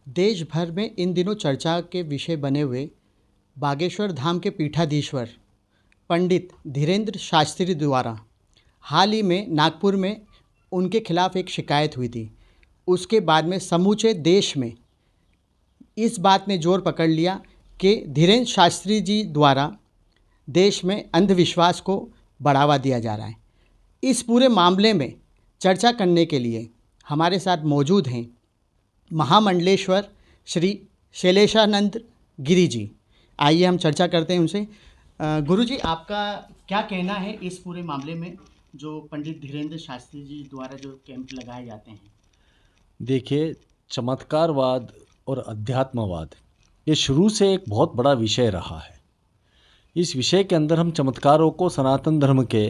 देश भर में इन दिनों चर्चा के विषय बने हुए बागेश्वर धाम के पीठाधीश्वर पंडित धीरेन्द्र शास्त्री द्वारा हाल ही में नागपुर में उनके खिलाफ एक शिकायत हुई थी। उसके बाद में समूचे देश में इस बात ने जोर पकड़ लिया कि धीरेन्द्र शास्त्री जी द्वारा देश में अंधविश्वास को बढ़ावा दिया जा रहा है। इस पूरे मामले में चर्चा करने के लिए हमारे साथ मौजूद हैं महामंडलेश्वर श्री शैलेशानंद गिरी जी। आइए हम चर्चा करते हैं उनसे। गुरु जी, आपका क्या कहना है इस पूरे मामले में जो पंडित धीरेन्द्र शास्त्री जी द्वारा जो कैंप लगाए जाते हैं? देखिए, चमत्कारवाद और अध्यात्मवाद ये शुरू से एक बहुत बड़ा विषय रहा है। इस विषय के अंदर हम चमत्कारों को सनातन धर्म के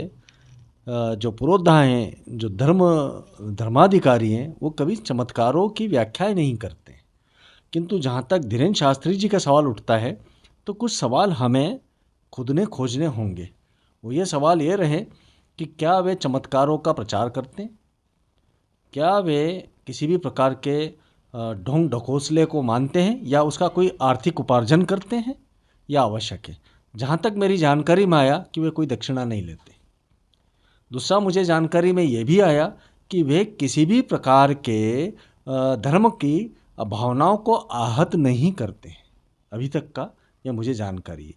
जो पुरोधा हैं, जो धर्माधिकारी हैं, वो कभी चमत्कारों की व्याख्या नहीं करते। किंतु जहाँ तक धीरेन्द्र शास्त्री जी का सवाल उठता है तो कुछ सवाल हमें खुद ने खोजने होंगे। वो ये सवाल ये रहे कि क्या वे चमत्कारों का प्रचार करते हैं, क्या वे किसी भी प्रकार के ढोंग ढकोसले को मानते हैं या उसका कोई आर्थिक उपार्जन करते हैं या आवश्यक है। जहाँ तक मेरी जानकारी में आया कि वे कोई दक्षिणा नहीं लेते। दूसरा, मुझे जानकारी में ये भी आया कि वे किसी भी प्रकार के धर्म की भावनाओं को आहत नहीं करते हैं। अभी तक का यह मुझे जानकारी है।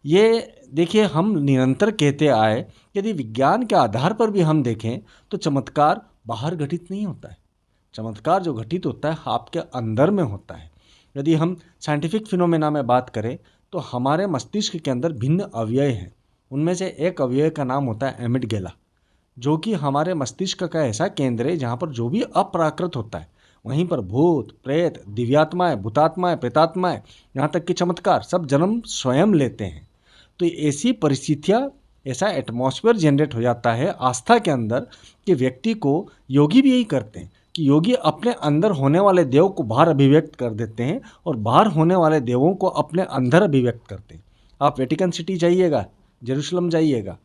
ये देखिए, हम निरंतर कहते आए कि यदि विज्ञान के आधार पर भी हम देखें तो चमत्कार बाहर घटित नहीं होता है। चमत्कार जो घटित होता है आपके अंदर में होता है। यदि हम साइंटिफिक फिनोमेना में बात करें तो हमारे मस्तिष्क के अंदर भिन्न अवयव हैं। उनमें से एक अवयव का नाम होता है एमिगडाला, जो कि हमारे मस्तिष्क का ऐसा केंद्र है जहाँ पर जो भी अप्राकृत होता है वहीं पर भूत प्रेत, दिव्यात्माएं, भूतात्माएं, प्रेतात्माएं, यहाँ तक कि चमत्कार सब जन्म स्वयं लेते हैं। तो ऐसी परिस्थितियाँ, ऐसा एटमॉस्फेयर जनरेट हो जाता है आस्था के अंदर कि व्यक्ति को, योगी भी यही करते हैं कि योगी अपने अंदर होने वाले देव को बाहर अभिव्यक्त कर देते हैं और बाहर होने वाले देवों को अपने अंदर अभिव्यक्त करते हैं। आप वेटिकन सिटी जाइएगा, जेरूशलम जाइएगा,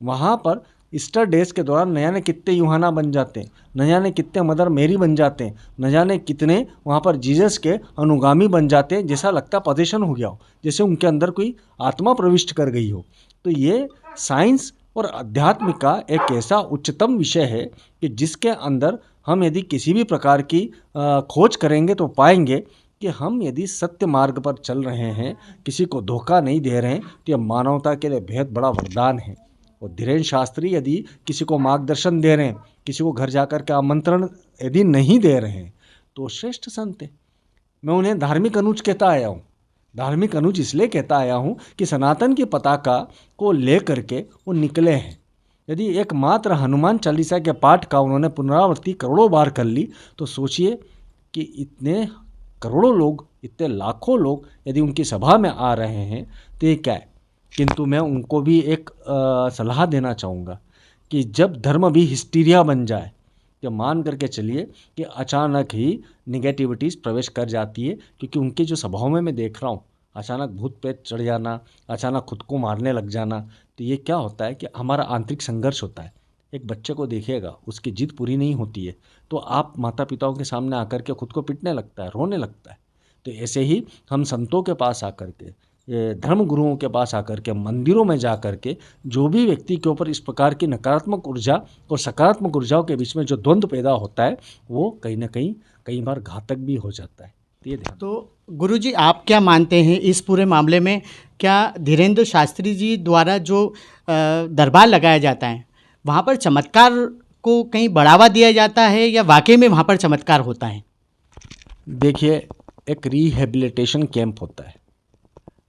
वहाँ पर ईस्टर डेज के दौरान न जाने कितने यूहाना बन जाते हैं, न जाने कितने मदर मेरी बन जाते हैं, न जाने कितने वहाँ पर जीसस के अनुगामी बन जाते हैं। जैसा लगता पोजेशन हो गया हो, जैसे उनके अंदर कोई आत्मा प्रविष्ट कर गई हो। तो ये साइंस और अध्यात्म का एक ऐसा उच्चतम विषय है कि जिसके अंदर हम यदि किसी भी प्रकार की खोज करेंगे तो पाएंगे कि हम यदि सत्य मार्ग पर चल रहे हैं, किसी को धोखा नहीं दे रहे हैं, तो यह मानवता के लिए बेहद बड़ा वरदान है। और धीरेन्द्र शास्त्री यदि किसी को मार्गदर्शन दे रहे हैं, किसी को घर जाकर के आमंत्रण यदि नहीं दे रहे हैं, तो श्रेष्ठ संत है। मैं उन्हें धार्मिक अनुज कहता आया हूँ। धार्मिक अनुज इसलिए कहता आया हूँ कि सनातन की पताका को ले करके वो निकले हैं। यदि एकमात्र हनुमान चालीसा के पाठ का उन्होंने पुनरावृत्ति करोड़ों बार कर ली तो सोचिए कि इतने करोड़ों लोग, इतने लाखों लोग यदि उनकी सभा में आ रहे हैं तो ये क्या है। किंतु मैं उनको भी एक सलाह देना चाहूँगा कि जब धर्म भी हिस्टीरिया बन जाए, तो मान करके चलिए कि अचानक ही निगेटिविटीज़ प्रवेश कर जाती है। क्योंकि उनकी जो सभाओं में मैं देख रहा हूँ, अचानक भूत प्रेत चढ़ जाना, अचानक खुद को मारने लग जाना, तो ये क्या होता है कि हमारा आंतरिक संघर्ष होता है। एक बच्चे को देखिएगा, उसकी जिद पूरी नहीं होती है तो आप माता पिताओं के सामने आकर के खुद को पीटने लगता है, रोने लगता है। तो ऐसे ही हम संतों के पास आकर के, धर्म गुरुओं के पास आकर के, मंदिरों में जा कर के जो भी व्यक्ति के ऊपर इस प्रकार की नकारात्मक ऊर्जा और सकारात्मक ऊर्जाओं के बीच में जो द्वंद्व पैदा होता है वो कहीं ना कहीं कई बार घातक भी हो जाता है। तो गुरुजी, आप क्या मानते हैं इस पूरे मामले में? क्या धीरेन्द्र शास्त्री जी द्वारा जो दरबार लगाया जाता है वहाँ पर चमत्कार को कहीं बढ़ावा दिया जाता है या वाकई में वहाँ पर चमत्कार होता है? देखिए, एक रिहेबिलिटेशन कैंप होता है।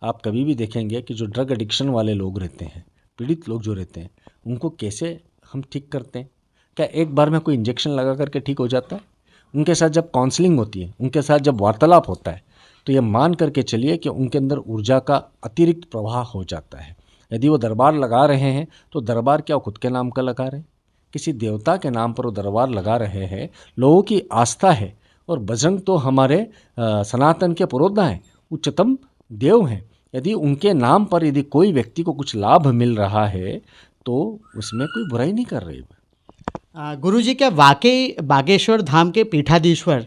आप कभी भी देखेंगे कि जो ड्रग एडिक्शन वाले लोग रहते हैं, पीड़ित लोग जो रहते हैं, उनको कैसे हम ठीक करते हैं? क्या एक बार में कोई इंजेक्शन लगा करके ठीक हो जाता है? उनके साथ जब काउंसलिंग होती है, उनके साथ जब वार्तालाप होता है, तो ये मान करके चलिए कि उनके अंदर ऊर्जा का अतिरिक्त प्रवाह हो जाता है। यदि वो दरबार लगा रहे हैं तो दरबार क्या खुद के नाम का लगा रहे हैं? किसी देवता के नाम पर वो दरबार लगा रहे हैं। लोगों की आस्था है। और बजरंग तो हमारे सनातन के पुरोधा हैं, उच्चतम देव हैं। यदि उनके नाम पर यदि कोई व्यक्ति को कुछ लाभ मिल रहा है तो उसमें कोई बुराई नहीं कर रही। गुरुजी, क्या वाकई बागेश्वर धाम के पीठाधीश्वर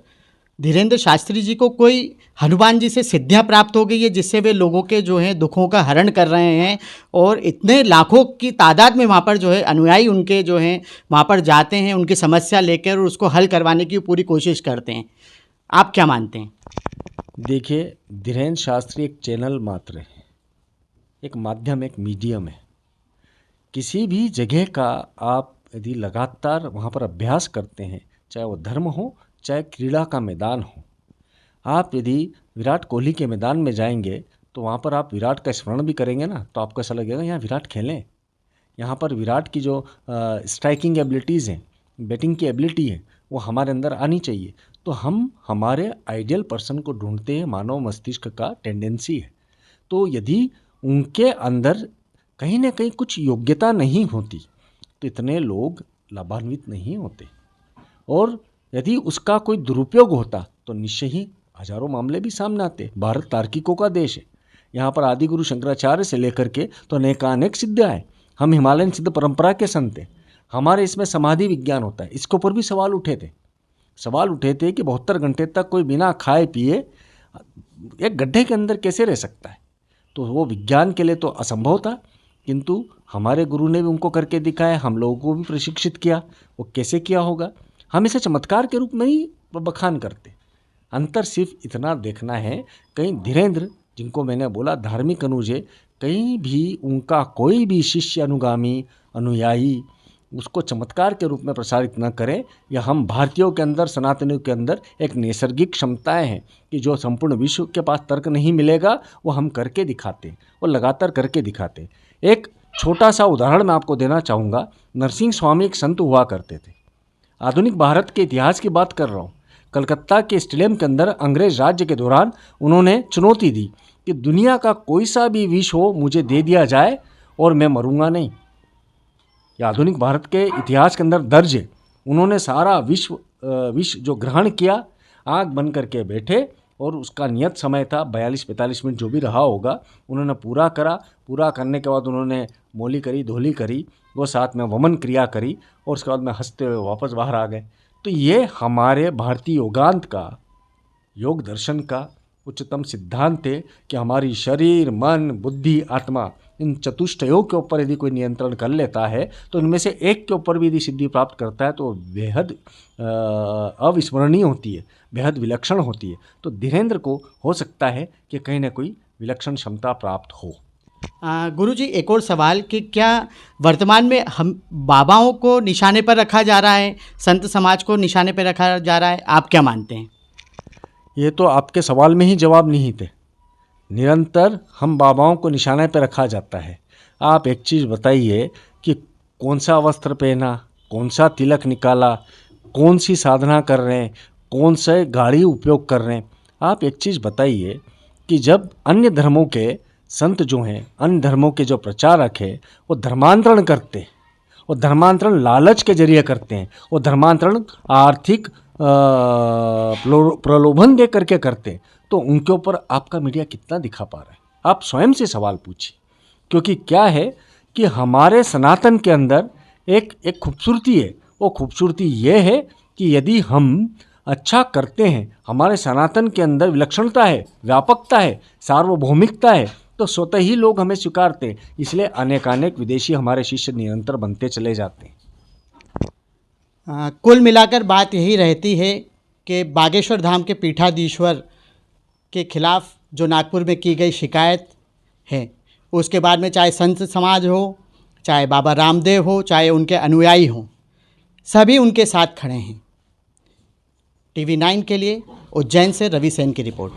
धीरेन्द्र शास्त्री जी को कोई हनुमान जी से सिद्धियां प्राप्त हो गई है जिससे वे लोगों के जो है दुखों का हरण कर रहे हैं और इतने लाखों की तादाद में वहाँ पर जो है अनुयायी उनके जो हैं वहाँ पर जाते हैं उनकी समस्या लेकर और उसको हल करवाने की पूरी कोशिश करते हैं। आप क्या मानते हैं? देखिए, धीरेन्द्र शास्त्री एक चैनल मात्र है, एक माध्यम, एक मीडियम है। किसी भी जगह का आप यदि लगातार वहाँ पर अभ्यास करते हैं, चाहे वो धर्म हो चाहे क्रीड़ा का मैदान हो, आप यदि विराट कोहली के मैदान में जाएंगे तो वहाँ पर आप विराट का स्मरण भी करेंगे ना, तो आपको ऐसा लगेगा यहाँ विराट खेलें। यहाँ पर विराट की जो स्ट्राइकिंग एबिलिटीज़ हैं, बैटिंग की एबिलिटी है, वो हमारे अंदर आनी चाहिए। तो हम हमारे आइडियल पर्सन को ढूंढते हैं, मानव मस्तिष्क का टेंडेंसी है। तो यदि उनके अंदर कहीं ना कहीं कुछ योग्यता नहीं होती तो इतने लोग लाभान्वित नहीं होते, और यदि उसका कोई दुरुपयोग होता तो निश्चय ही हजारों मामले भी सामने आते। भारत तार्किकों का देश है। यहाँ पर आदि गुरु शंकराचार्य से लेकर के तो अनेकानेक सिद्ध आए। हम हिमालयन सिद्ध परंपरा के संत हैं। हमारे इसमें समाधि विज्ञान होता है। इसके ऊपर भी सवाल उठे थे कि 72 घंटे तक कोई बिना खाए पिए एक गड्ढे के अंदर कैसे रह सकता है। तो वो विज्ञान के लिए तो असंभव था, किंतु हमारे गुरु ने भी उनको करके दिखाया, हम लोगों को भी प्रशिक्षित किया। वो कैसे किया होगा, हम इसे चमत्कार के रूप में ही बखान करते। अंतर सिर्फ इतना देखना है, कहीं धीरेन्द्र जिनको मैंने बोला धार्मिक अनुज है, कहीं भी उनका कोई भी शिष्य, अनुगामी, अनुयायी उसको चमत्कार के रूप में प्रसारित न करें। या हम भारतीयों के अंदर, सनातनियों के अंदर एक नैसर्गिक क्षमताएं हैं कि जो संपूर्ण विश्व के पास तर्क नहीं मिलेगा वो हम करके दिखाते, वो लगातार करके दिखाते। एक छोटा सा उदाहरण मैं आपको देना चाहूँगा। नरसिंह स्वामी एक संत हुआ करते थे। आधुनिक भारत के इतिहास की बात कर रहा हूँ। कलकत्ता के स्टेडियम के अंदर अंग्रेज राज्य के दौरान उन्होंने चुनौती दी कि दुनिया का कोई सा भी विष हो मुझे दे दिया जाए और मैं मरूंगा नहीं। यह आधुनिक भारत के इतिहास के अंदर दर्ज है। उन्होंने सारा विष जो ग्रहण किया, आँख बंद करके बैठे और उसका नियत समय था 42-45 मिनट जो भी रहा होगा, उन्होंने पूरा करा। पूरा करने के बाद उन्होंने मोली करी, धोली करी, वो साथ में वमन क्रिया करी और उसके बाद में हंसते हुए वापस बाहर आ गए। तो ये हमारे भारतीय योगांत का, योग दर्शन का उच्चतम सिद्धांत है कि हमारी शरीर, मन, बुद्धि, आत्मा, इन चतुष्टयों के ऊपर यदि कोई नियंत्रण कर लेता है तो इनमें से एक के ऊपर भी यदि सिद्धि प्राप्त करता है तो बेहद अविस्मरणीय होती है, बेहद विलक्षण होती है। तो धीरेन्द्र को हो सकता है कि कहीं ना कोई विलक्षण क्षमता प्राप्त हो। गुरुजी, एक और सवाल कि क्या वर्तमान में हम बाबाओं को निशाने पर रखा जा रहा है, संत समाज को निशाने पर रखा जा रहा है, आप क्या मानते हैं? ये तो आपके सवाल में ही जवाब नहीं थे। निरंतर हम बाबाओं को निशाने पर रखा जाता है। आप एक चीज़ बताइए कि कौन सा वस्त्र पहना, कौन सा तिलक निकाला, कौन सी साधना कर रहे हैं, कौन से गाड़ी उपयोग कर रहे हैं। आप एक चीज़ बताइए कि जब अन्य धर्मों के संत जो हैं, अन्य धर्मों के जो प्रचारक हैं, वो धर्मांतरण करते हैं, वो धर्मांतरण लालच के जरिए करते हैं, वो धर्मांतरण आर्थिक प्रलोभन दे करके करते हैं, तो उनके ऊपर आपका मीडिया कितना दिखा पा रहा है? आप स्वयं से सवाल पूछिए। क्योंकि क्या है कि हमारे सनातन के अंदर एक खूबसूरती है। वो खूबसूरती ये है कि यदि हम अच्छा करते हैं, हमारे सनातन के अंदर विलक्षणता है, व्यापकता है, सार्वभौमिकता है, तो स्वतः ही लोग हमें स्वीकारते हैं। इसलिए अनेकानेक विदेशी हमारे शिष्य निरंतर बनते चले जाते हैं। कुल मिलाकर बात यही रहती है कि बागेश्वर धाम के पीठाधीश्वर के खिलाफ जो नागपुर में की गई शिकायत है, उसके बाद में चाहे संत समाज हो, चाहे बाबा रामदेव हो, चाहे उनके अनुयायी हों, सभी उनके साथ खड़े हैं। TV9 के लिए उज्जैन से रवि सेन की रिपोर्ट।